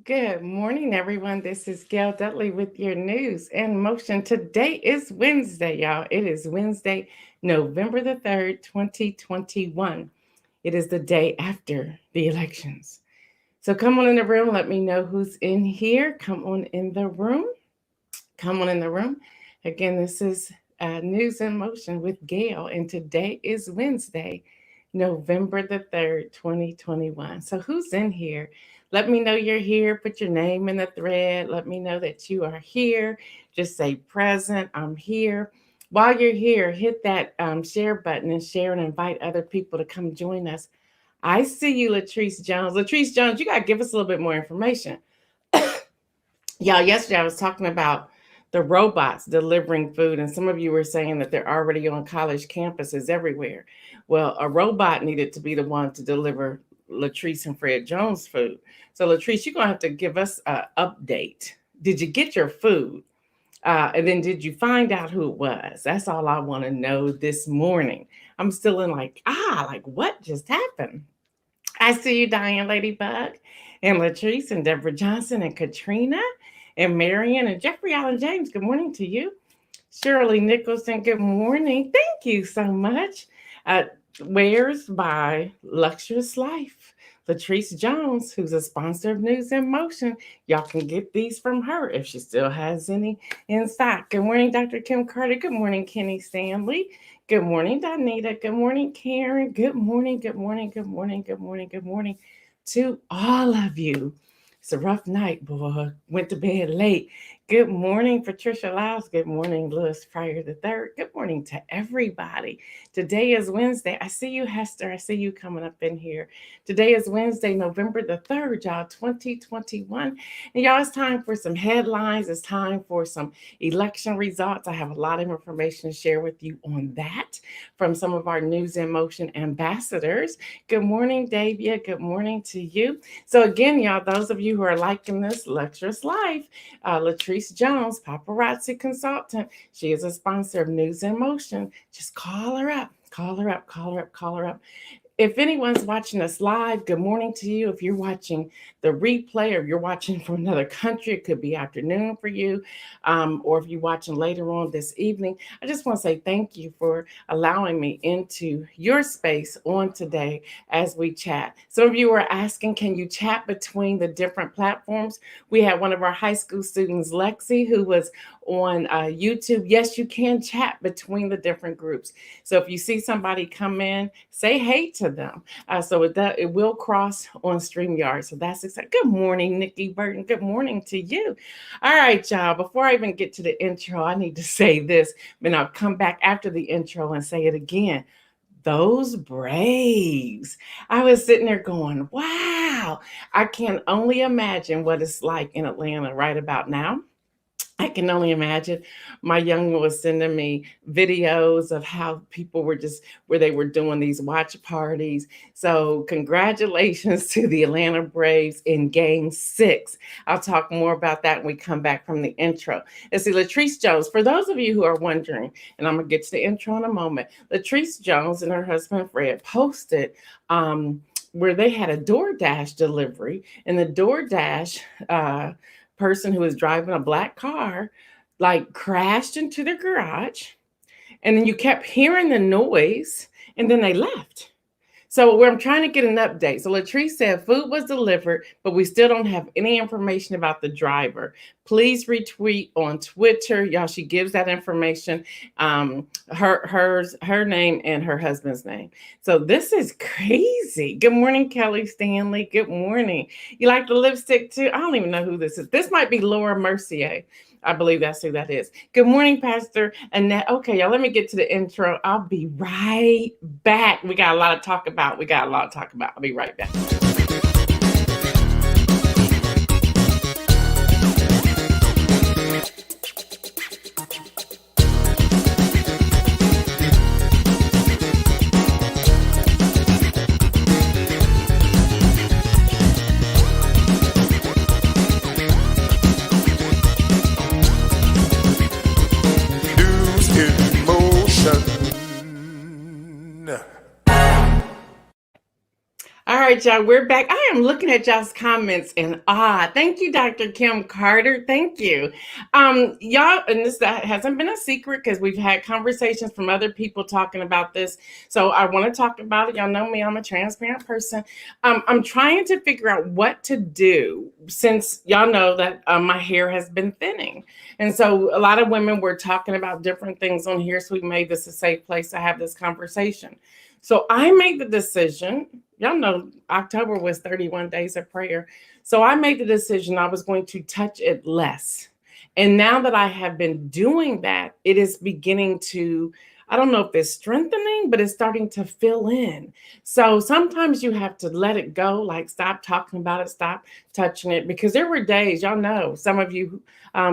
Good morning, everyone. This is Gail Dudley with your news in motion. Today is Wednesday, y'all. It is Wednesday, November the 3rd, 2021. It is the day after the elections. So come on in the room. Let me know who's in here. Come on in the room. Come on in the room. Again, this is News in Motion with Gail, and today is Wednesday, November the 3rd, 2021. So, who's in here? Let me know you're here. Put your name in the thread. Let me know that you are here. Just say present. I'm here. While you're here, hit that share button and share and invite other people to come join us. I see you, Latrice Jones. Latrice Jones, you got to give us a little bit more information. Y'all, yesterday I was talking about the robots delivering food, and some of you were saying that they're already on college campuses everywhere. Well, a robot needed to be the one to deliver Latrice and Fred Jones food. So, Latrice, you're going to have to give us an update. Did you get your food? And then did you find out who it was? That's all I want to know this morning. I'm still in like what just happened? I see you, Diane Ladybug, and Latrice, and Deborah Johnson, and Katrina, and Marion, and Jeffrey Allen James. Good morning to you. Shirley Nicholson, good morning. Thank you so much. Uh, Wares by Luxurious Life. Latrice Jones, who's a sponsor of News in Motion. Y'all can get these from her if she still has any in stock. Good morning, Dr. Kim Carter. Good morning, Kenny Stanley. Good morning, Donita. Good morning, Karen. Good morning, good morning, good morning, good morning, good morning to all of you. It's a rough night, boy. Went to bed late. Good morning, Patricia Lyles. Good morning, Louis Pryor III. Good morning to everybody. Today is Wednesday. I see you, Hester. I see you coming up in here. Today is Wednesday, November the 3rd, y'all, 2021. And y'all, it's time for some headlines. It's time for some election results. I have a lot of information to share with you on that from some of our News in Motion ambassadors. Good morning, Davia. Good morning to you. So again, y'all, those of you who are liking this Luxurious Life, Latrice Jones, paparazzi consultant. She is a sponsor of News in Motion. Just call her up. Call her up. Call her up. Call her up. If anyone's watching us live, good morning to you. If you're watching the replay or you're watching from another country, it could be afternoon for you, or if you're watching later on this evening, I just want to say thank you for allowing me into your space on today as we chat. Some of you are asking, can you chat between the different platforms? We had one of our high school students, Lexi, who was on YouTube. Yes, you can chat between the different groups. So if you see somebody come in, say hey to them. So it will cross on StreamYard. So that's exciting. Good morning, Nikki Burton. Good morning to you. All right, y'all. Before I even get to the intro, I need to say this, and I'll come back after the intro and say it again. Those Braves. I was sitting there going, wow, I can only imagine what it's like in Atlanta right about now. I can only imagine. My young one was sending me videos of how people were just where they were doing these watch parties. So, congratulations to the Atlanta Braves in game 6. I'll talk more about that when we come back from the intro. Let's see, Latrice Jones, for those of you who are wondering, and I'm going to get to the intro in a moment, Latrice Jones and her husband Fred posted where they had a DoorDash delivery, and the DoorDash person who was driving a black car like crashed into their garage, and then you kept hearing the noise, and then they left. So I'm trying to get an update. So Latrice said food was delivered, but we still don't have any information about the driver. Please retweet on Twitter. Y'all, she gives that information, her name and her husband's name. So this is crazy. Good morning, Kelly Stanley. Good morning. You like the lipstick too? I don't even know who this is. This might be Laura Mercier. I believe that's who that is. Good morning, Pastor Annette. Okay, y'all, let me get to the intro. I'll be right back. We got a lot to talk about. I'll be right back. right, y'all, we're back. I am looking at y'all's comments in awe. Thank you, Dr. Kim Carter. Thank you. Y'all, and this that hasn't been a secret because we've had conversations from other people talking about this. So I want to talk about it. Y'all know me, I'm a transparent person. I'm trying to figure out what to do since y'all know that my hair has been thinning. And so a lot of women were talking about different things on here. So we made this a safe place to have this conversation. So I made the decision, y'all know October was 31 days of prayer. So I made the decision I was going to touch it less. And now that I have been doing that, it is beginning to, I don't know if it's strengthening, but it's starting to fill in. So sometimes you have to let it go, like stop talking about it, stop touching it, because there were days, y'all know, some of you,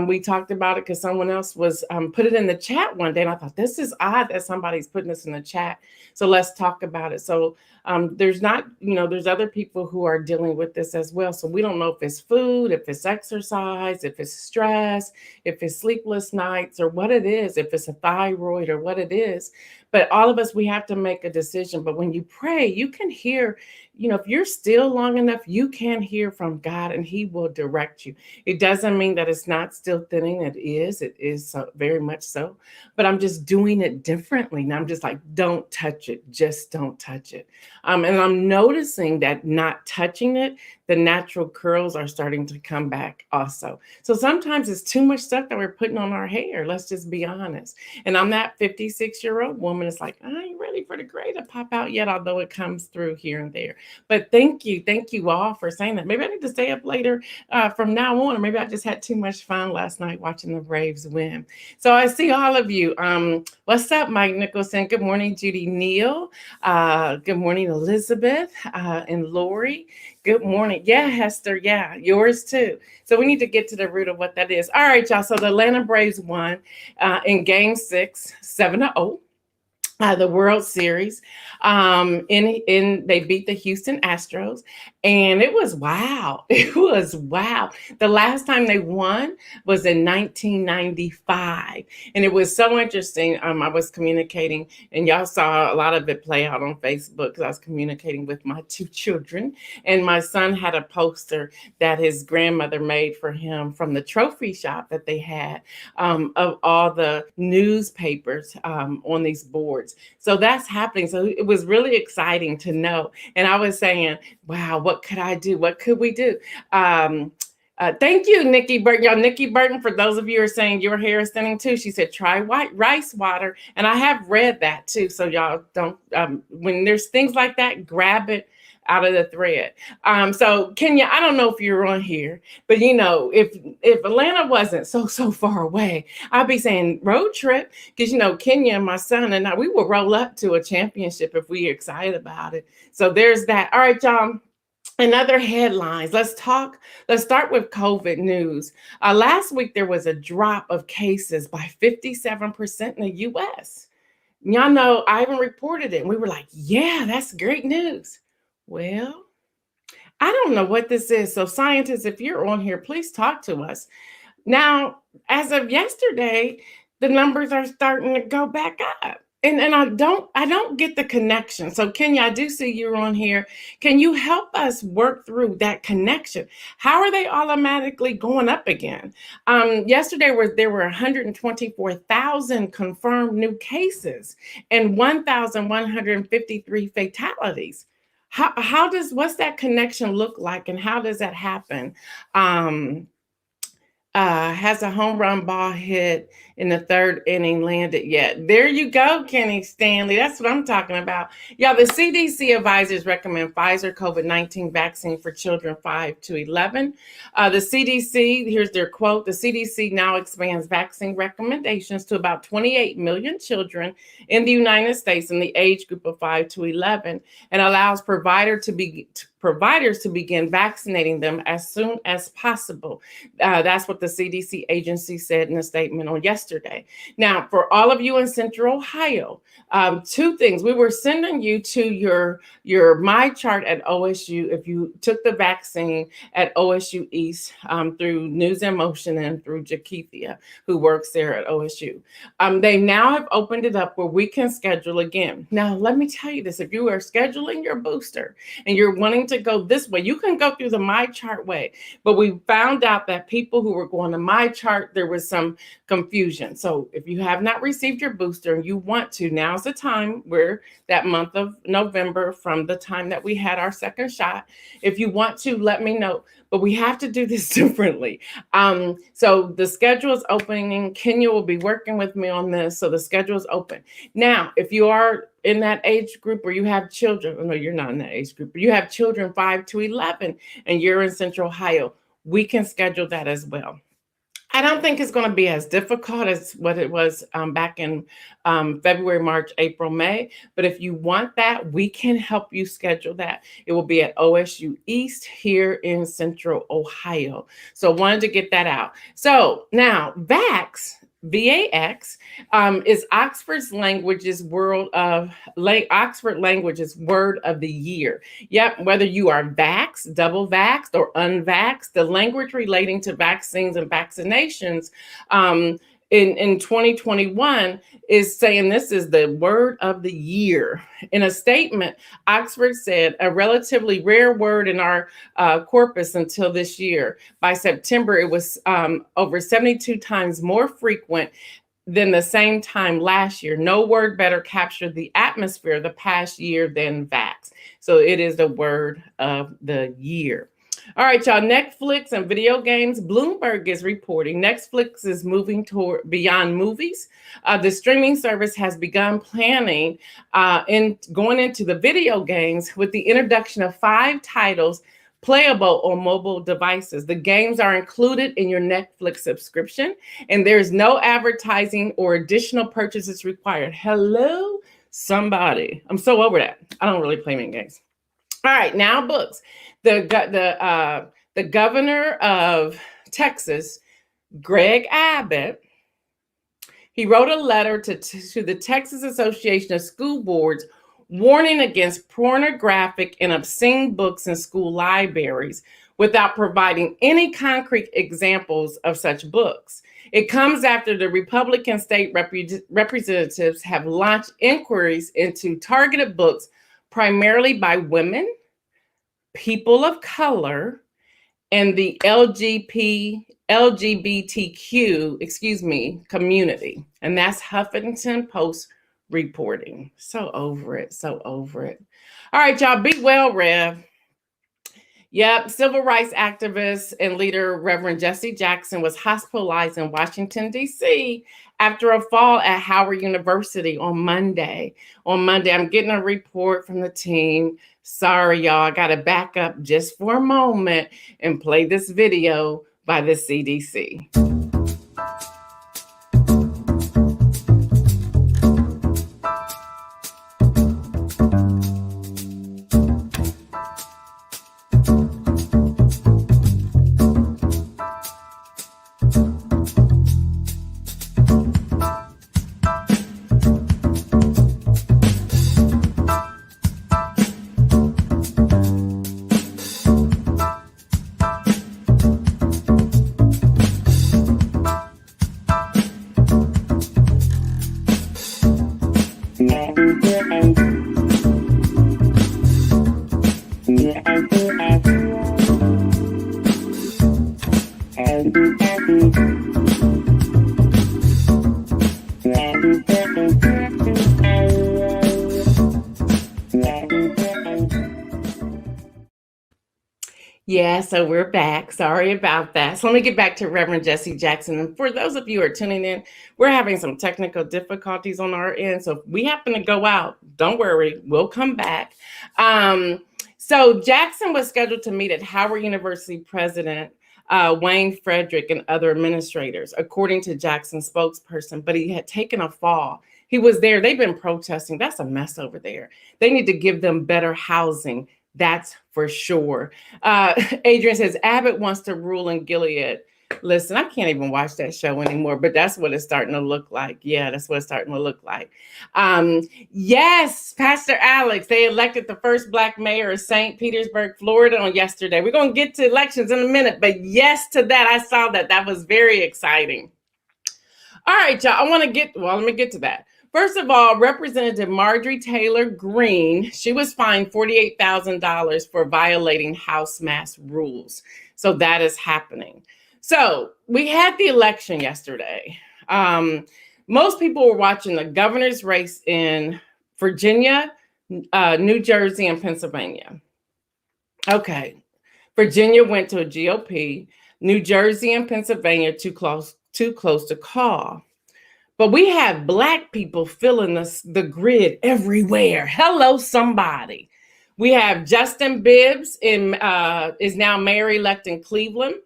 we talked about it because someone else was put it in the chat one day. And I thought, this is odd that somebody's putting this in the chat. So let's talk about it. So there's not, there's other people who are dealing with this as well. So we don't know if it's food, if it's exercise, if it's stress, if it's sleepless nights or what it is, if it's a thyroid or what it is. But all of us, we have to make a decision. But when you pray, you can hear, if you're still long enough, you can hear from God and he will direct you. It doesn't mean that it's not still thinning. It is so, very much so. But I'm just doing it differently. And I'm just like, don't touch it. Just don't touch it. And I'm noticing that not touching it, the natural curls are starting to come back also. So sometimes it's too much stuff that we're putting on our hair. Let's just be honest. And I'm that 56-year-old woman. It's like, I ain't ready for the gray to pop out yet, although it comes through here and there. But thank you all for saying that. Maybe I need to stay up later from now on, or maybe I just had too much fun last night watching the Braves win. So I see all of you. What's up, Mike Nicholson? Good morning, Judy Neal. Good morning, Elizabeth and Lori. Good morning. Yeah, Hester. Yeah, yours too. So we need to get to the root of what that is. All right, y'all. So the Atlanta Braves won in Game 6, 7-0. The World Series. They beat the Houston Astros, and it was wow. It was wow. The last time they won was in 1995, and it was so interesting. I was communicating, and y'all saw a lot of it play out on Facebook because I was communicating with my two children, and my son had a poster that his grandmother made for him from the trophy shop that they had of all the newspapers on these boards. So that's happening. So it was really exciting to know. And I was saying, wow, what could I do? What could we do? Thank you, Nikki Burton. Y'all, Nikki Burton, for those of you who are saying your hair is thinning too, she said, try white rice water. And I have read that too. So y'all don't, when there's things like that, grab it out of the thread. So Kenya, I don't know if you're on here, but if Atlanta wasn't so far away, I'd be saying road trip, because Kenya and my son and I, we will roll up to a championship if we're excited about it. So there's that. All right, y'all. And other headlines. Let's start with COVID news. Last week, there was a drop of cases by 57% in the US. Y'all know I even reported it. And we were like, yeah, that's great news. Well, I don't know what this is. So scientists, if you're on here, please talk to us. Now, as of yesterday, the numbers are starting to go back up. And I don't get the connection. So Kenya, I do see you're on here. Can you help us work through that connection? How are they automatically going up again? Yesterday there were 124,000 confirmed new cases and 1,153 fatalities. What's that connection look like, and how does that happen? Has a home run ball hit in the third inning landed yet? There you go, Kenny Stanley. That's what I'm talking about. Yeah, the CDC advisors recommend Pfizer COVID-19 vaccine for children 5 to 11. The CDC, here's their quote, the CDC now expands vaccine recommendations to about 28 million children in the United States in the age group of 5 to 11 and allows providers to begin vaccinating them as soon as possible. That's what the CDC agency said in a statement on yesterday. yesterday. Now, for all of you in Central Ohio, two things. We were sending you to your My Chart at OSU if you took the vaccine at OSU East through News in Motion and through Jakeithia, who works there at OSU. They now have opened it up where we can schedule again. Now, let me tell you this. If you are scheduling your booster and you're wanting to go this way, you can go through the My Chart way. But we found out that people who were going to My Chart, there was some confusion. So if you have not received your booster and you want to, now's the time. We're that month of November from the time that we had our second shot. If you want to, let me know. But we have to do this differently. So the schedule is opening. Kenya will be working with me on this. So the schedule is open. Now, if you are in that age group or you have children, no, you're not in that age group, but you have children 5 to 11 and you're in Central Ohio, we can schedule that as well. I don't think it's going to be as difficult as what it was back in February, March, April, May. But if you want that, we can help you schedule that. It will be at OSU East here in Central Ohio. So I wanted to get that out. So now VAX, VAX, is Oxford Languages Word of the Year. Yep, whether you are vaxxed, double vaxxed, or unvaxxed, the language relating to vaccines and vaccinations in 2021 is saying this is the word of the year. In a statement, Oxford said a relatively rare word in our corpus until this year. By September, it was over 72 times more frequent than the same time last year. No word better captured the atmosphere the past year than vax. So it is the word of the year. All right, y'all, Netflix and video games. Bloomberg is reporting Netflix is moving toward beyond movies. The streaming service has begun planning in going into the video games with the introduction of 5 titles playable on mobile devices. The games are included in your Netflix subscription, and there's no advertising or additional purchases required. Hello, somebody. I'm so over that. I don't really play many games. All right, now books. The governor of Texas, Greg Abbott, he wrote a letter to the Texas Association of School Boards warning against pornographic and obscene books in school libraries without providing any concrete examples of such books. It comes after the Republican state representatives have launched inquiries into targeted books primarily by women, people of color, and the LGBTQ, community. And that's Huffington Post reporting. So over it, so over it. All right, y'all, be well, Rev. Yep, civil rights activist and leader Reverend Jesse Jackson was hospitalized in Washington, D.C. after a fall at Howard University on Monday. I'm getting a report from the team. Sorry, y'all, I got to back up just for a moment and play this video by the CDC. Yeah, so we're back. Sorry about that. So let me get back to Reverend Jesse Jackson. And for those of you who are tuning in, we're having some technical difficulties on our end. So if we happen to go out, don't worry, we'll come back. So Jackson was scheduled to meet at Howard University President Wayne Frederick and other administrators, according to Jackson's spokesperson, but he had taken a fall. He was there. They've been protesting. That's a mess over there. They need to give them better housing. That's for sure. Adrian says, Abbott wants to rule in Gilead. Listen, I can't even watch that show anymore, but that's what it's starting to look like. Yeah, that's what it's starting to look like. Yes, Pastor Alex, they elected the first Black mayor of St. Petersburg, Florida on yesterday. We're going to get to elections in a minute, but yes to that. I saw that. That was very exciting. All right, y'all, let me get to that. First of all, Representative Marjorie Taylor Greene, she was fined $48,000 for violating House mask rules. So that is happening. So we had the election yesterday. Most people were watching the governor's race in Virginia, New Jersey, and Pennsylvania. Okay, Virginia went to a GOP. New Jersey and Pennsylvania too close to call. But we have Black people filling the grid everywhere. Hello, somebody. We have Justin Bibbs is now mayor-elect in Cleveland.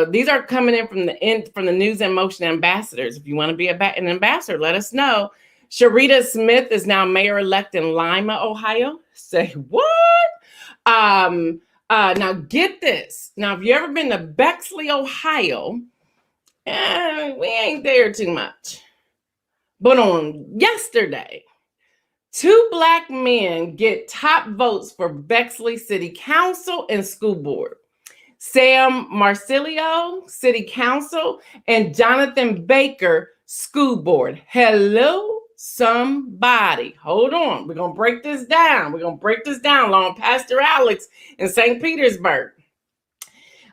These are coming in from the News in Motion ambassadors. If you want to be an ambassador, let us know. Sharita Smith is now mayor-elect in Lima, Ohio. Say what? Now get this. Now, if you ever been to Bexley, Ohio, we ain't there too much. But on yesterday, 2 Black men get top votes for Bexley City Council and School Board. Sam Marcilio, City Council, and Jonathan Baker, School Board. Hello, somebody. Hold on. We're going to break this down. We're going to break this down along Pastor Alex in St. Petersburg.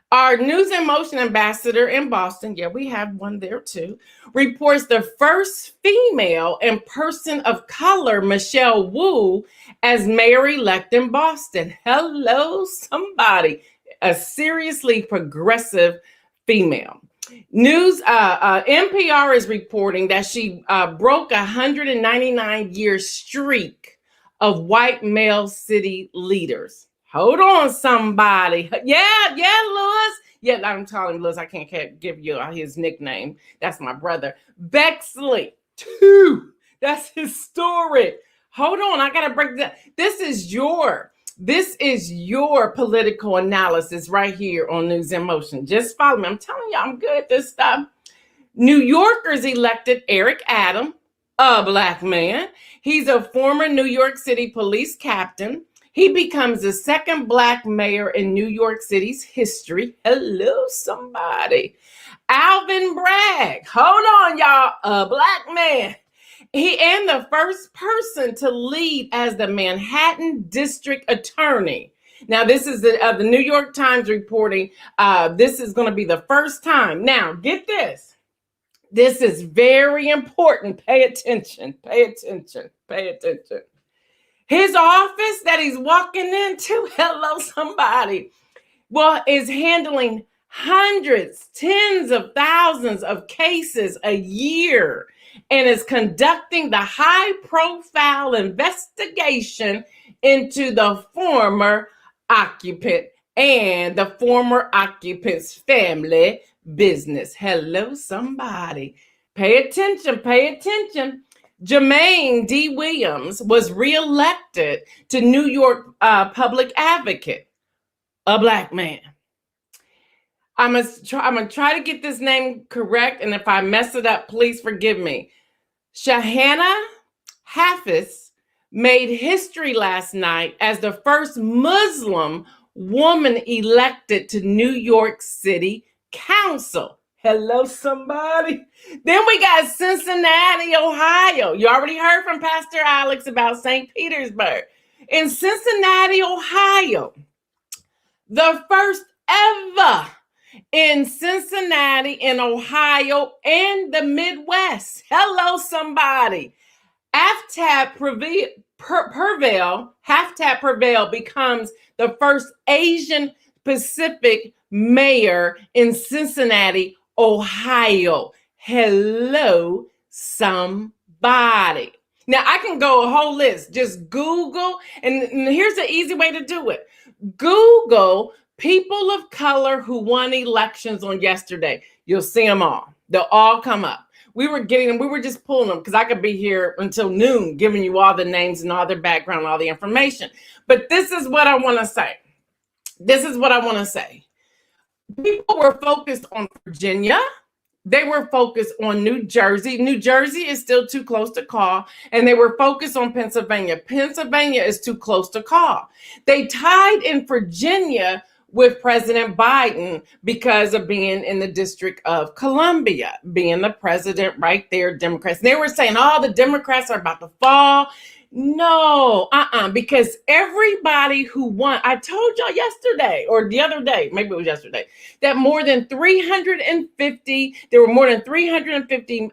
Our News in Motion ambassador in Boston, yeah, we have one there too, reports the first female and person of color, Michelle Wu, as mayor-elect in Boston. Hello, somebody. A seriously progressive female. NPR is reporting that she broke a 199-year streak of white male city leaders. Hold on, somebody. Yeah, Lewis. Yeah, I'm telling Lewis, I can't give you his nickname. That's my brother. Bexley, 2. That's historic. Hold on, I gotta break that. This is your political analysis right here on News in Motion. Just follow me. I'm telling you, I'm good at this stuff. New Yorkers elected Eric Adams, a Black man. He's a former New York City police captain. He becomes the second Black mayor in New York City's history. Hello, somebody. Alvin Bragg. Hold on, y'all. A Black man. He and the first person to lead as the Manhattan District Attorney. Now, this is the New York Times reporting. This is going to be the first time. Now, get this. This is very important. Pay attention. Pay attention. Pay attention. His office that he's walking into, hello, somebody, well, is handling hundreds, tens of thousands of cases a year and is conducting the high-profile investigation into the former occupant and the former occupant's family business. Hello, somebody. Pay attention, pay attention. Jermaine D. Williams was reelected to New York public advocate, a Black man. I'm gonna try to get this name correct, and if I mess it up, please forgive me. Shahana Hafiz made history last night as the first Muslim woman elected to New York City Council. Hello, somebody. Then we got Cincinnati, Ohio. You already heard from Pastor Alex about St. Petersburg. In Cincinnati, Ohio, the first ever in Cincinnati, in Ohio, and the Midwest. Hello, somebody. Aftab Purvell becomes the first Asian Pacific mayor in Cincinnati, Ohio. Hello, somebody. Now, I can go a whole list. Just Google, and here's the easy way to do it. Google people of color who won elections on yesterday. You'll see them all. They'll all come up. We were just pulling them because I could be here until noon giving you all the names and all their background, all the information. But this is what I want to say. This is what I want to say. People were focused on Virginia. They were focused on New Jersey. New Jersey is still too close to call. And they were focused on Pennsylvania. Pennsylvania is too close to call. They tied in Virginia with President Biden because of being in the District of Columbia, being the president right there, Democrats. And they were saying, oh, the Democrats are about to fall. No, because everybody who won, I told y'all yesterday or the other day, maybe it was yesterday, that more than 350, there were more than 350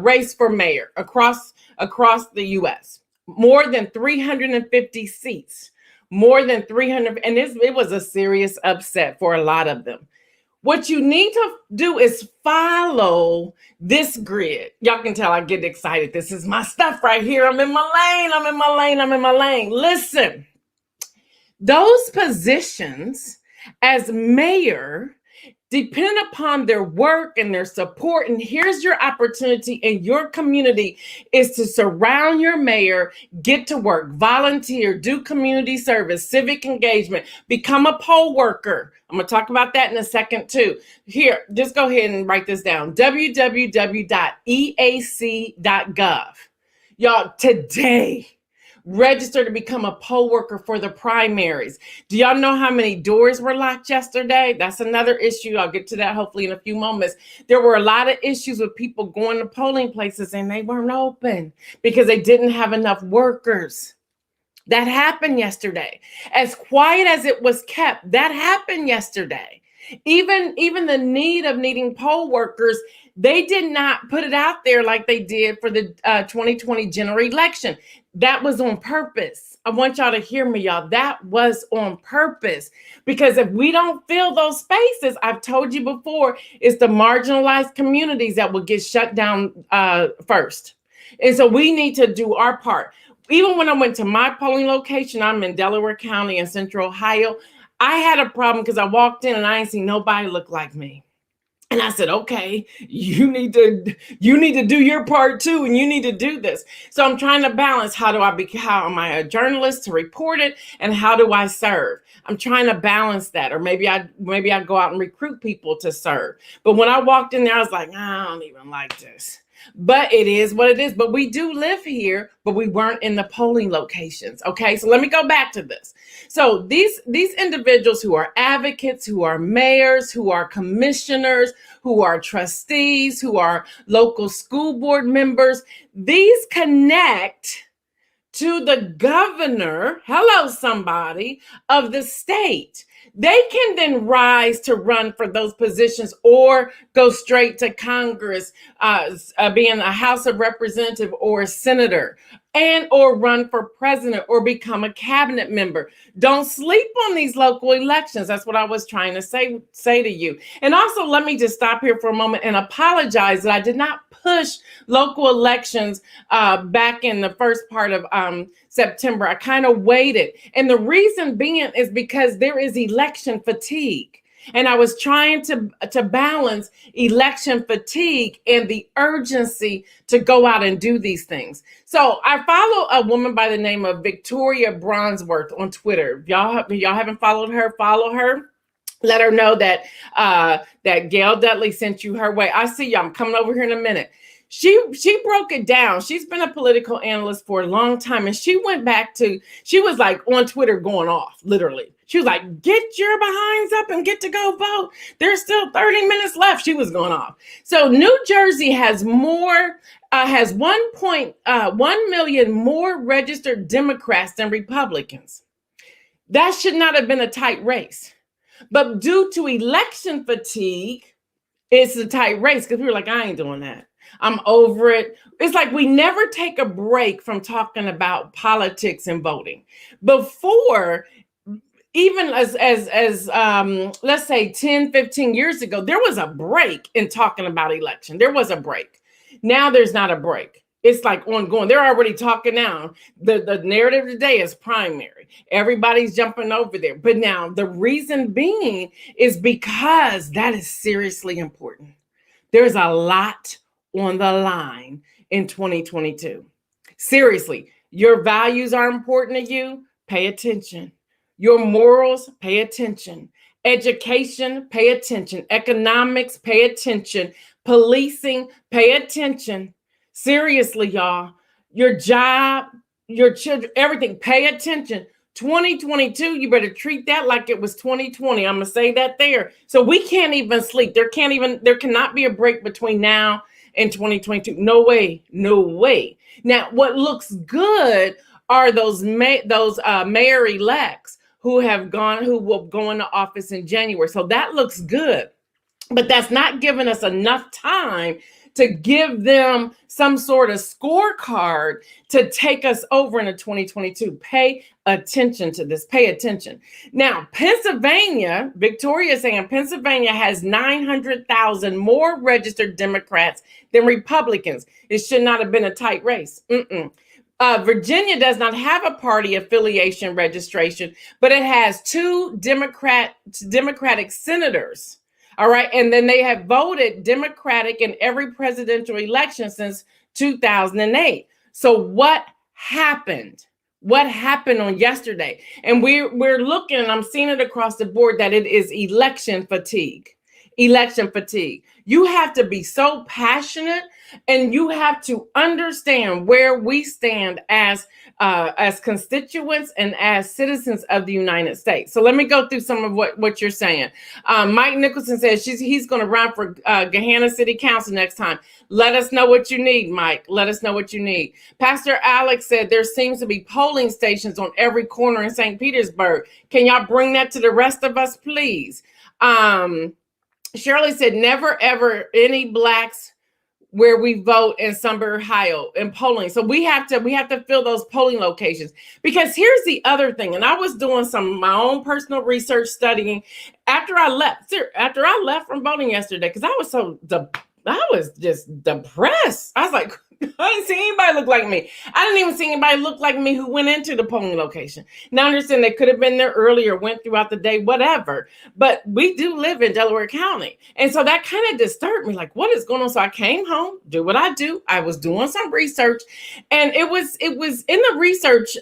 race for mayor across the U.S. More than 350 seats, more than 300, and it was a serious upset for a lot of them. What you need to do is follow this grid. Y'all can tell I get excited. This is my stuff right here. I'm in my lane. I'm in my lane. I'm in my lane. Listen, those positions as mayor depend upon their work and their support. And here's your opportunity in your community is to surround your mayor, get to work, volunteer, do community service, civic engagement, become a poll worker. I'm going to talk about that in a second too. Here, just go ahead and write this down. www.eac.gov. Y'all, today, register to become a poll worker for the primaries. Do y'all know how many doors were locked yesterday? That's another issue. I'll get to that hopefully in a few moments. There were a lot of issues with people going to polling places and they weren't open because they didn't have enough workers. That happened yesterday. As quiet as it was kept, that happened yesterday. Even the need of needing poll workers, they did not put it out there like they did for the 2020 general election. That was on purpose. I want y'all to hear me, y'all. That was on purpose. Because if we don't fill those spaces, I've told you before, it's the marginalized communities that will get shut down first. And so we need to do our part. Even when I went to my polling location, I'm in Delaware County in Central Ohio. I had a problem because I walked in and I ain't seen nobody look like me. And I said, okay, you need to do your part too, and you need to do this. So I'm trying to balance how am I a journalist to report it, and how do I serve? I'm trying to balance that, or maybe I go out and recruit people to serve. But when I walked in there, I was like, I don't even like this. But it is what it is. But we do live here, but we weren't in the polling locations. Okay, so let me go back to this. So these individuals who are advocates, who are mayors, who are commissioners, who are trustees, who are local school board members, these connect to the governor, hello somebody, of the state. They can then rise to run for those positions or go straight to Congress, being a House of Representative or a senator, and or run for president or become a cabinet member. Don't sleep on these local elections. That's what I was trying to say to you. And also, let me just stop here for a moment and apologize that I did not push local elections back in the first part of September. I kind of waited. And the reason being is because there is election fatigue. And I was trying to balance election fatigue and the urgency to go out and do these things. So I follow a woman by the name of Victoria Bronsworth on Twitter. If y'all haven't followed her, follow her. Let her know that that Gail Dudley sent you her way. I see y'all. I'm coming over here in a minute. She broke it down. She's been a political analyst for a long time. And she went back to, she was like on Twitter going off, literally. She was like, get your behinds up and get to go vote. There's still 30 minutes left. She was going off. So New Jersey has more, has 1.1 million more registered Democrats than Republicans. That should not have been a tight race. But due to election fatigue, it's a tight race because we were like, I ain't doing that. I'm over it. It's like we never take a break from talking about politics and voting. Before, even as let's say 10, 15 years ago, there was a break in talking about election. There was a break. Now there's not a break. It's like ongoing. They're already talking now. The narrative today is primary. Everybody's jumping over there. But now the reason being is because that is seriously important. There's a lot on the line in 2022. Seriously, your values are important to you. Pay attention. Your morals, pay attention. Education, pay attention. Economics, pay attention. Policing, pay attention. Seriously, y'all. Your job, your children, everything, pay attention. 2022, you better treat that like it was 2020. I'm going to say that there. So we can't even sleep. There cannot be a break between now and 2022. No way. No way. Now, what looks good are those mayor-elects who will go into office in January. So that looks good. But that's not giving us enough time to give them some sort of scorecard to take us over into 2022. Pay attention to this. Pay attention. Now, Pennsylvania, Victoria is saying Pennsylvania has 900,000 more registered Democrats than Republicans. It should not have been a tight race. Virginia does not have a party affiliation registration, but it has 2 Democratic senators. All right. And then they have voted Democratic in every presidential election since 2008. So what happened? What happened on yesterday? And we're looking, and I'm seeing it across the board, that it is election fatigue. Election fatigue. You have to be so passionate, and you have to understand where we stand as constituents and as citizens of the United States. So let me go through some of what you're saying. Mike Nicholson says he's going to run for Gahanna City Council next time. Let us know what you need, Mike. Let us know what you need. Pastor Alex said there seems to be polling stations on every corner in St. Petersburg. Can y'all bring that to the rest of us, please? Shirley said never ever any blacks where we vote in Sumter, Ohio, in polling. So we have to fill those polling locations. Because here's the other thing, and I was doing some of my own personal research studying after I left from voting yesterday, because I was just depressed. I was like, I didn't see anybody look like me. I didn't even see anybody look like me who went into the polling location. Now, I understand they could have been there earlier, went throughout the day, whatever. But we do live in Delaware County. And so that kind of disturbed me. Like, what is going on? So I came home, do what I do. I was doing some research. And it was in the research,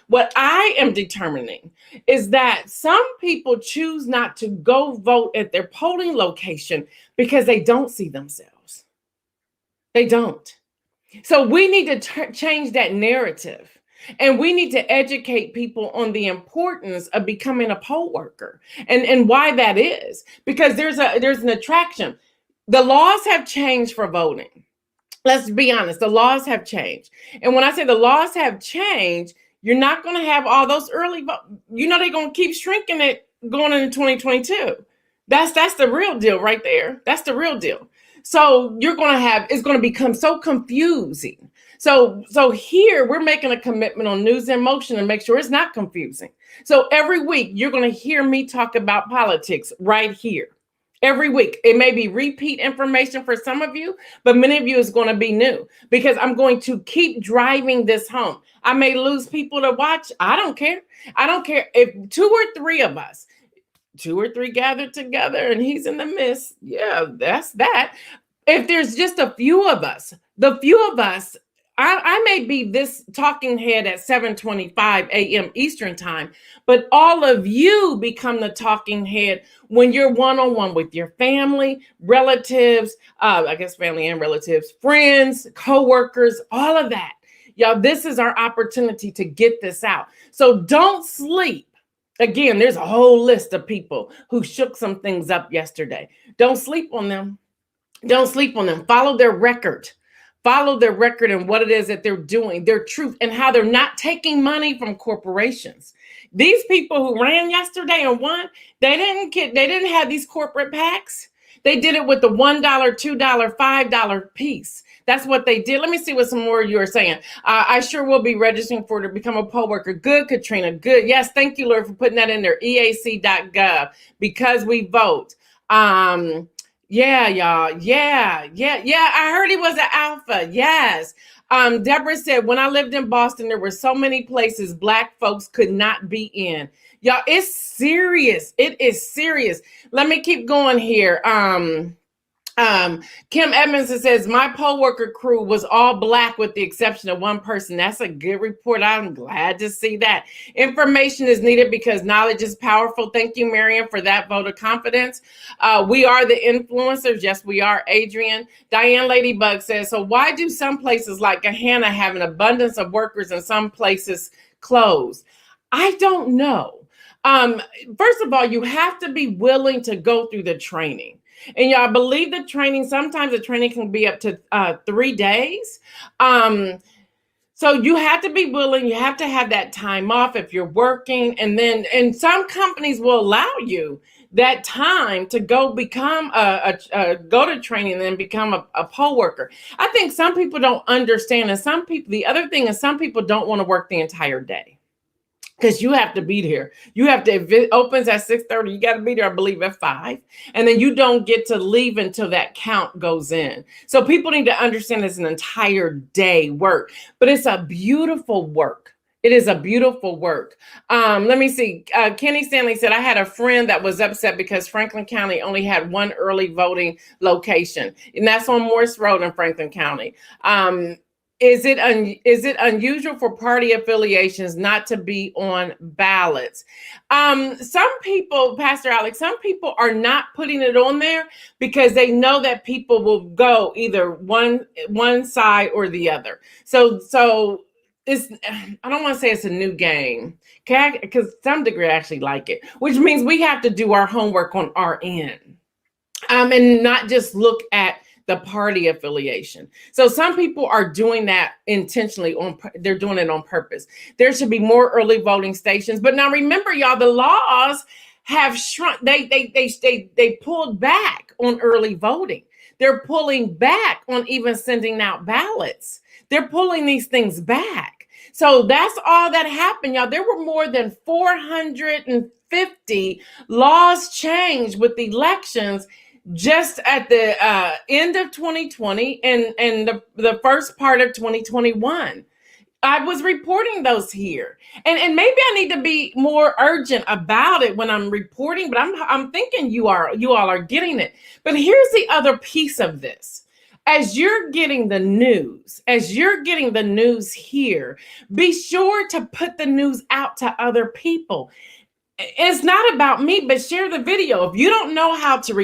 what I am determining is that some people choose not to go vote at their polling location because they don't see themselves. They don't. So we need to change that narrative, and we need to educate people on the importance of becoming a poll worker and why that is, because there's an attraction. The laws have changed for voting. Let's be honest. The laws have changed. And when I say the laws have changed, you're not going to have all those early votes. They're going to keep shrinking it going into 2022. That's the real deal right there. That's the real deal. So it's going to become so confusing. So here we're making a commitment on News in Motion to make sure it's not confusing. So every week you're going to hear me talk about politics right here. Every week. It may be repeat information for some of you, but many of you is going to be new, because I'm going to keep driving this home. I may lose people to watch. I don't care. I don't care if 2 or 3 of us, 2 or 3 gathered together and he's in the midst. Yeah, that's that. If there's just a few of us, I may be this talking head at 7:25 a.m. Eastern time, but all of you become the talking head when you're one-on-one with your family, relatives, family and relatives, friends, coworkers, all of that. Y'all, this is our opportunity to get this out. So don't sleep. Again, there's a whole list of people who shook some things up yesterday. Don't sleep on them. Don't sleep on them. Follow their record. Follow their record and what it is that they're doing, their truth, and how they're not taking money from corporations. These people who ran yesterday and won, they didn't have these corporate PACs. They did it with the $1, $2, $5 piece. That's what they did. Let me see what some more you are saying. I sure will be registering to become a poll worker. Good, Katrina. Good. Yes, thank you, Lord, for putting that in there. EAC.gov, because we vote. Yeah, y'all. Yeah. I heard he was an alpha. Yes. Deborah said, when I lived in Boston, there were so many places Black folks could not be in. Y'all, it's serious. It is serious. Let me keep going here. Kim Edmonds says, my poll worker crew was all Black with the exception of one person. That's a good report. I'm glad to see that. Information is needed because knowledge is powerful. Thank you, Miriam, for that vote of confidence. We are the influencers. Yes, we are, Adrian. Diane Ladybug says, so why do some places like Gahanna have an abundance of workers and some places close? I don't know. First of all, you have to be willing to go through the training. And y'all, believe the training, sometimes the training can be up to 3 days. So you have to be willing, you have to have that time off if you're working. And some companies will allow you that time to go become go to training and then become a poll worker. I think some people don't understand. And the other thing is some people don't want to work the entire day. Because you have to be there. You have to, if it opens at 6:30, you got to be there, I believe, at 5. And then you don't get to leave until that count goes in. So people need to understand it's an entire day work. But it's a beautiful work. It is a beautiful work. Let me see. Kenny Stanley said, I had a friend that was upset because Franklin County only had one early voting location. And that's on Morse Road in Franklin County. Is it unusual for party affiliations not to be on ballots? Some people, Pastor Alex, some people are not putting it on there because they know that people will go either one side or the other. So it's, I don't want to say it's a new game, because some degree I actually like it, which means we have to do our homework on our end, and not just look at the party affiliation. So some people are doing that intentionally, they're doing it on purpose. There should be more early voting stations. But now remember, y'all, the laws have shrunk. They pulled back on early voting. They're pulling back on even sending out ballots. They're pulling these things back. So that's all that happened, y'all. There were more than 450 laws changed with elections just at the end of 2020 and the first part of 2021. I was reporting those here. And maybe I need to be more urgent about it when I'm reporting, but I'm thinking you all are getting it. But here's the other piece of this. As you're getting the news here, be sure to put the news out to other people. It's not about me, but share the video. If you don't know how to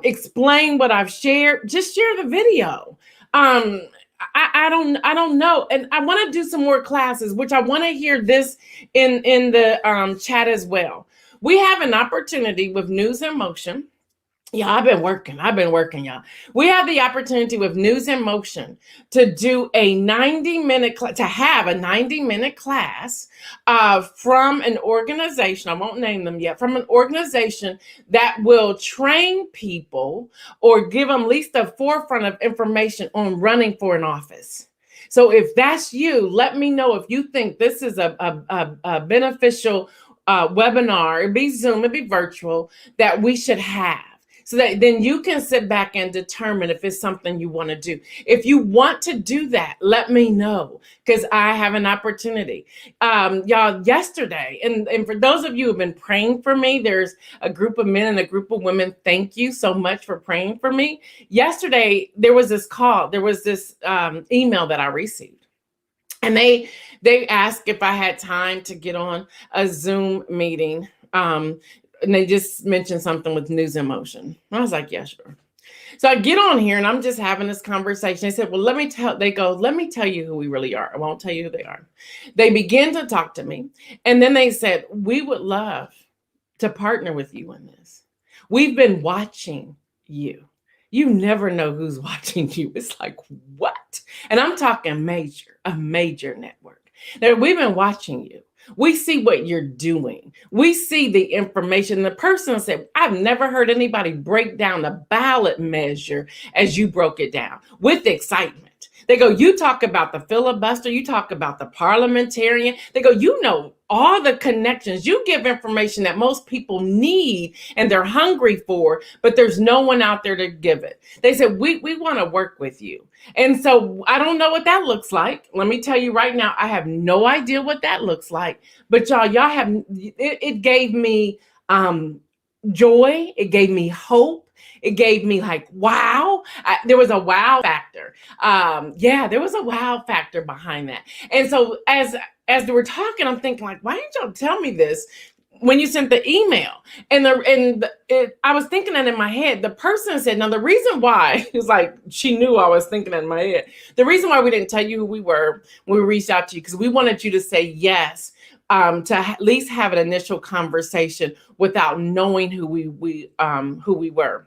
explain what I've shared, just share the video. I don't know, and I want to do some more classes, which I want to hear this in the chat as well. We have an opportunity with News in Motion. Yeah, I've been working, y'all. We have the opportunity with News in Motion to do a 90-minute class from an organization. I won't name them yet. From an organization that will train people or give them at least the forefront of information on running for an office. So if that's you, let me know if you think this is a beneficial webinar. It'd be Zoom, it'd be virtual, that we should have. So that then you can sit back and determine if it's something you want to do. If you want to do that, let me know, because I have an opportunity. Y'all, yesterday, and for those of you who have been praying for me, there's a group of men and a group of women. Thank you so much for praying for me. Yesterday, there was this email that I received. And they asked if I had time to get on a Zoom meeting. And they just mentioned something with News in Motion. I was like, yeah, sure. So I get on here and I'm just having this conversation. They said, well, let me tell you who we really are. I won't tell you who they are. They begin to talk to me. And then they said, we would love to partner with you in this. We've been watching you. You never know who's watching you. It's like, what? And I'm talking a major network. Now, we've been watching you. We see what you're doing. We see the information. The person said, I've never heard anybody break down the ballot measure as you broke it down with excitement. They go, you talk about the filibuster. You talk about the parliamentarian. They go, you know, all the connections. You give information that most people need and they're hungry for, but there's no one out there to give it. They said, we want to work with you. And so I don't know what that looks like. Let me tell you right now, I have no idea what that looks like. But y'all have, it gave me joy. It gave me hope. It gave me like, wow. There was a wow factor. Yeah, there was a wow factor behind that. And so as we were talking, I'm thinking like, why didn't y'all tell me this when you sent the email? I was thinking that in my head. The person said, now the reason why is like she knew I was thinking that in my head. The reason why we didn't tell you who we were when we reached out to you, because we wanted you to say yes, to at least have an initial conversation without knowing who we were.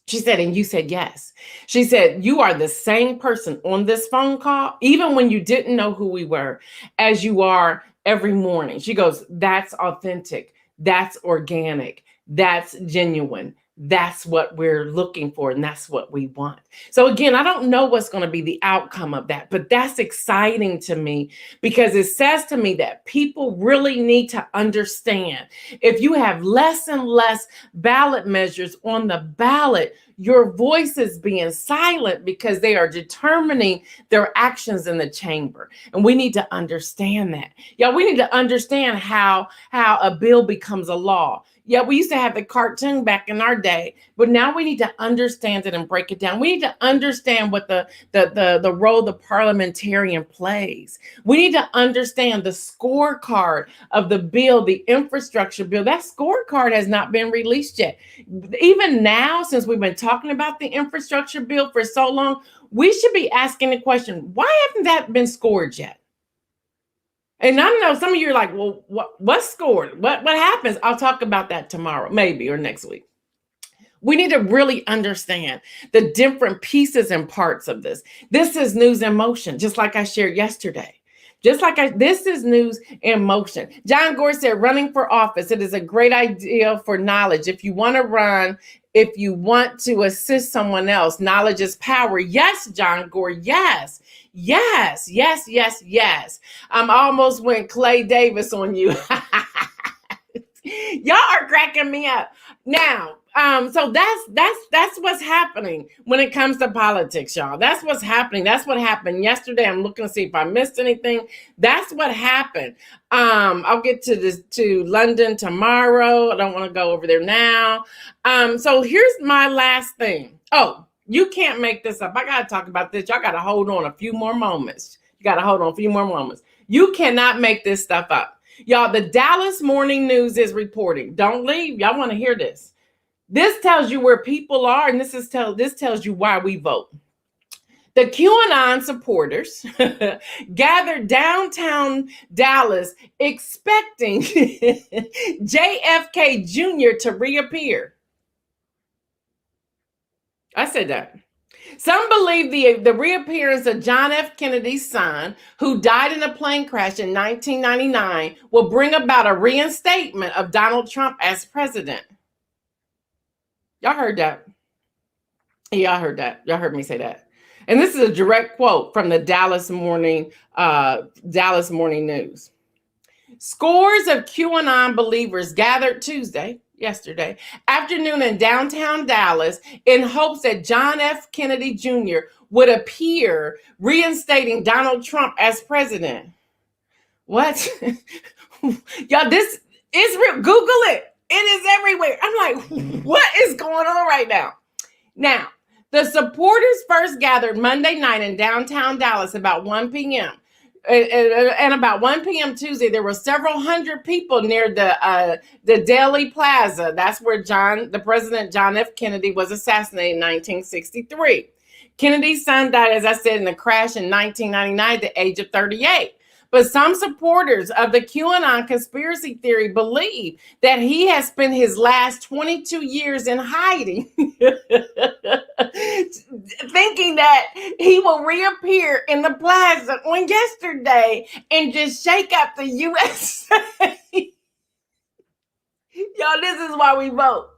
She said, and you said yes. She said, you are the same person on this phone call, even when you didn't know who we were, as you are every morning. She goes, that's authentic. That's organic. That's genuine. That's what we're looking for. And that's what we want. So again, I don't know what's going to be the outcome of that, but that's exciting to me because it says to me that people really need to understand if you have less and less ballot measures on the ballot, your voice is being silent because they are determining their actions in the chamber. And we need to understand that. Yeah, we need to understand how a bill becomes a law. Yeah, we used to have the cartoon back in our day, but now we need to understand it and break it down. We need to understand what the role the parliamentarian plays. We need to understand the scorecard of the bill, the infrastructure bill. That scorecard has not been released yet. Even now, since we've been talking about the infrastructure bill for so long, we should be asking the question, why hasn't that been scored yet? And I know some of you are like, well, what's scored? What happens? I'll talk about that tomorrow, maybe, or next week. We need to really understand the different pieces and parts of this. This is news in motion, just like I shared yesterday. This is news in motion. John Gore said, running for office, it is a great idea for knowledge. If you want to run, if you want to assist someone else, knowledge is power. Yes, John Gore, yes. Yes, yes, yes, yes. I almost went Clay Davis on you. Y'all are cracking me up. Now, so that's what's happening when it comes to politics, y'all. That's what's happening. That's what happened yesterday. I'm looking to see if I missed anything. That's what happened. I'll get to London tomorrow. I don't want to go over there now. So here's my last thing. Oh, you can't make this up. I gotta talk about this. Y'all gotta hold on a few more moments. You cannot make this stuff up. Y'all, the Dallas Morning News is reporting. Don't leave. Y'all want to hear this. This tells you where people are, and this tells you why we vote. The QAnon supporters gathered downtown Dallas expecting JFK Jr. to reappear. I said that. Some believe the reappearance of John F. Kennedy's son, who died in a plane crash in 1999, will bring about a reinstatement of Donald Trump as president. Y'all heard that? Yeah, I heard that. Y'all heard me say that. And this is a direct quote from the Dallas Morning News. Scores of QAnon believers gathered yesterday afternoon in downtown Dallas in hopes that John F. Kennedy Jr. would appear, reinstating Donald Trump as president. What? Y'all, this is real. Google it. It is everywhere. I'm like, what is going on right now? Now, the supporters first gathered Monday night in downtown Dallas about 1 p.m. And about 1 p.m. Tuesday, there were several hundred people near the Dealey Plaza. That's where the President John F. Kennedy was assassinated in 1963. Kennedy's son died, as I said, in a crash in 1999 at the age of 38. But some supporters of the QAnon conspiracy theory believe that he has spent his last 22 years in hiding, thinking that he will reappear in the plaza on yesterday and just shake up the USA. Y'all, this is why we vote.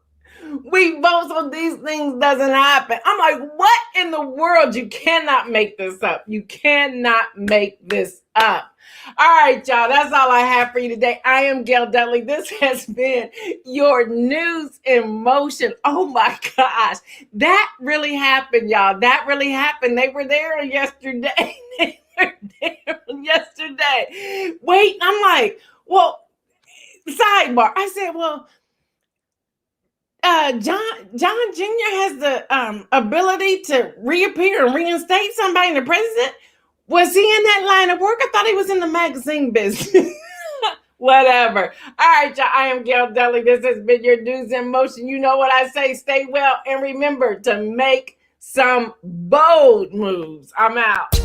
We vote so these things doesn't happen. I'm like, what in the world? You cannot make this up. You cannot make this up. All right, y'all, that's all I have for you today. I am Gail Dudley. This has been your news in motion. Oh my gosh, that really happened, y'all. That really happened. They were there yesterday. Wait, I'm like, well, sidebar. I said, well, John Jr. has the ability to reappear and reinstate somebody in the president? Was he in that line of work? I thought he was in the magazine business. Whatever. All right, y'all. I am Gail Dudley. This has been your News in Motion. You know what I say. Stay well and remember to make some bold moves. I'm out.